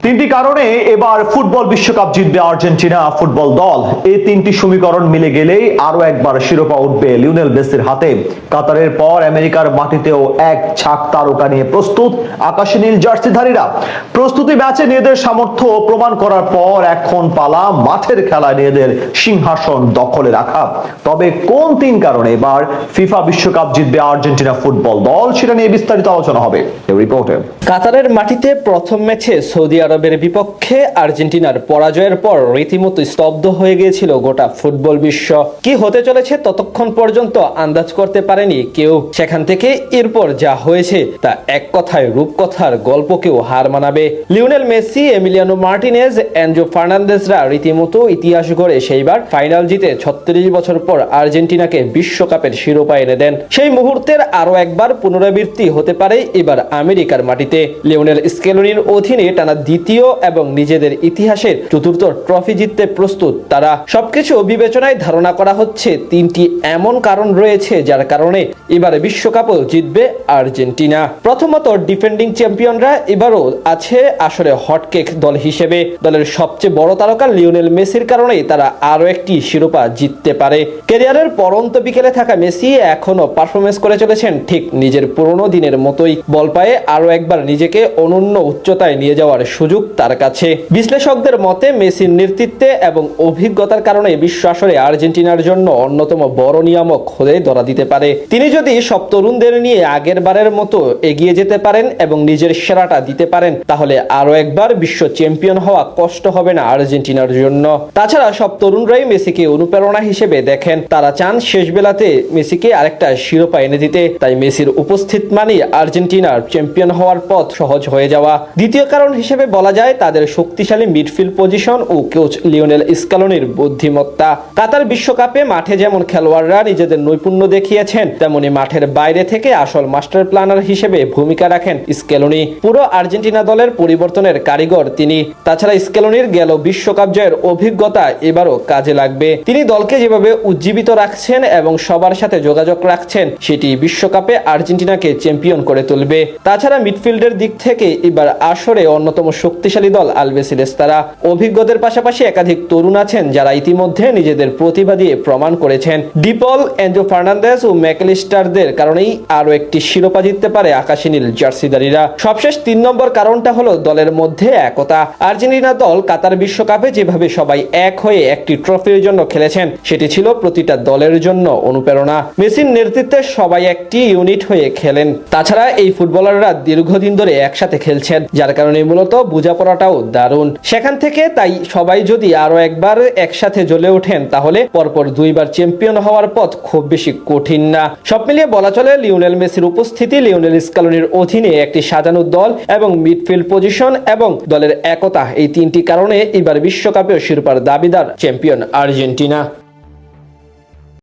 তিনটি কারণে এবার ফুটবল বিশ্বকাপ জিতবে আর্জেন্টিনা ফুটবল দল। এই তিনটি সমীকরণ মিলে গেলেই আরো একবার শিরোপা উঠবে লিওনেল মেসির হাতে। কাতারের পর আমেরিকার মাটিতেও এক ঝাঁক তারকা নিয়ে প্রস্তুত আকাশী নীল জার্সিধারীরা। প্রস্তুতি ম্যাচে নিজেদের সামর্থ্য প্রমাণ করার পর এখন পালা মাঠের খেলায় নিজেদের সিংহাসন দখলে রাখা। তবে কোন তিন কারণে এবার ফিফা বিশ্বকাপ জিতবে আর্জেন্টিনা ফুটবল দল, সেটা নিয়ে বিস্তারিত আলোচনা হবে রিপোর্টে। কাতারের মাটিতে প্রথম ম্যাচে সৌদি আরবের বিপক্ষে আর্জেন্টিনার পরাজয়ের পর রীতিমতো স্তব্ধ হয়ে গিয়েছিল গোটা ফুটবল বিশ্ব। কি হতে চলেছে ততক্ষণ পর্যন্ত আন্দাজ করতে পারেনি কেউ। সেখান থেকে এরপর যা হয়েছে তা এক কথায় রূপকথার গল্পকেও হার মানাবে। Lionel Messi, Emiliano Martinez, Enzo ফার্নান্দেজরা রীতিমতো ইতিহাস গড়ে সেইবার ফাইনাল জিতে 36 বছর পর আর্জেন্টিনাকে বিশ্বকাপের শিরোপা এনে দেন। সেই মুহূর্তের আরো একবার পুনরাবৃত্তি হতে পারে এবার আমেরিকার মাটিতে। লিওনেল স্কেলোনির অধীনে টানা দ্বিতীয় এবং নিজেদের ইতিহাসের চতুর্থ ট্রফি জিততে প্রস্তুত তারা। সবকিছু বিবেচনায় ধারণা করা হচ্ছে তিনটি এমন কারণ রয়েছে যার কারণে এবারে বিশ্বকাপও জিতবে আর্জেন্টিনা। প্রথমত, ডিফেন্ডিং চ্যাম্পিয়নরা এবারও আছে আসলে হটকেক দল হিসেবে। দলের সবচেয়ে বড় তারকা লিওনেল মেসির কারণেই তারা আরো একটি শিরোপা জিততে পারে। ক্যারিয়ারের পরন্ত বিকেলে থাকা মেসি এখনো পারফরমেন্স করে চলেছেন ঠিক নিজের পুরনো দিনের মতোই। বল পায়ে আরো একবার নিজেকে অনন্য উচ্চতায় নিয়ে যাওয়ার সুযোগ তার কাছে। বিশ্লেষকদের মতে মেসির নেতৃত্বে এবং অভিজ্ঞতার কারণে বিশ্ব আসরে আর্জেন্টিনার জন্য অন্যতম বড় নিয়ামক হয়ে ধরা দিতে পারে। তিনি যদি সব তরুণদের নিয়ে আগের বারের মতো এগিয়ে যেতে পারেন এবং নিজের সেরাটা দিতে পারেন, তাহলে আরো একবার বিশ্ব চ্যাম্পিয়ন হওয়া কষ্ট হবে না আর্জেন্টিনার জন্য। তাছাড়া সব তরুণরাই মেসিকে অনুপ্রেরণা হিসেবে দেখেন। তারা চান শেষ বেলাতে মেসিকে আরেকটা শিরোপা এনে দিতে। তাই মেসির উপস্থিত মানে আর্জেন্টিনার চ্যাম্পিয়ন হওয়ার পথ সহজ হয়ে যাওয়া। দ্বিতীয় কারণ হিসেবে বলা যায় তাদের শক্তিশালী মিডফিল্ড পজিশন ও কোচ লিওনেল স্কেলোনির বুদ্ধিমত্তা। কাতার বিশ্বকাপে মাঠে যেমন খেলোয়াড়রা নিজেদের নৈপুণ্য দেখিয়েছেন, তেমনি মাঠের বাইরে থেকে আসল মাস্টার প্ল্যানার হিসেবে ভূমিকা রাখেন স্কেলোনি। পুরো আর্জেন্টিনা দলের পরিবর্তনের কারিগর তিনি। তাছাড়া স্কেলোনির গেল বিশ্বকাপ জয়ের অভিজ্ঞতা এবারও কাজে লাগবে। তিনি দলকে যেভাবে উজ্জীবিত রাখছেন এবং সবার সাথে যোগাযোগ রাখছেন, সেটি বিশ্বকাপে আর্জেন্টিনাকে চ্যাম্পিয়ন করে তুলবে। তাছাড়া মিডফিল্ডের দিক থেকে এবার আসরে অন্যতম শক্তিশালী দল আলবিসেলেস্তারা। অভিজ্ঞদের পাশাপাশি একাধিক তরুণ আছেন যারা ইতিমধ্যে নিজেদের প্রতিভা দিয়ে প্রমাণ করেছেন। ডিপল, এনজো ফার্নান্দেজ ও ম্যাকলিস্টারদের কারণেই আরো একটি শিরোপা জিততে পারে আকাশী নীল জার্সিধারীরা। সবশেষ 3 নম্বর কারণটা হলো দলের মধ্যে একতা। আর্জেন্টিনা দল কাতার বিশ্বকাপে যেভাবে সবাই এক হয়ে একটি ট্রফির জন্য খেলেছেন, সেটি ছিল প্রতিটা দলের জন্য অনুপ্রেরণা। মেসির নেতৃত্বে সবাই একটি ইউনিট হয়ে খেলেন। তাছাড়া এই ফুটবলাররা দীর্ঘদিন ধরে একসাথে খেলছেন, যার কারণে মূলত বোঝাপড়াটাও দারুণ। সেখান থেকে তাই সবাই যদি আরো একবার একসাথে জ্বলে ওঠেন, তাহলে পরপর 2 বার চ্যাম্পিয়ন হওয়ার পথ খুব বেশি কঠিন না। সব মিলিয়ে বলা চলে লিওনেল মেসির উপস্থিতি, লিওনেল স্কেলোনির অধীনে একটি সাজানো দল এবং মিডফিল্ড পজিশন এবং দলের একতা, এই তিনটি কারণে এবার বিশ্বকাপেও শিরোপার দাবিদার চ্যাম্পিয়ন আর্জেন্টিনা।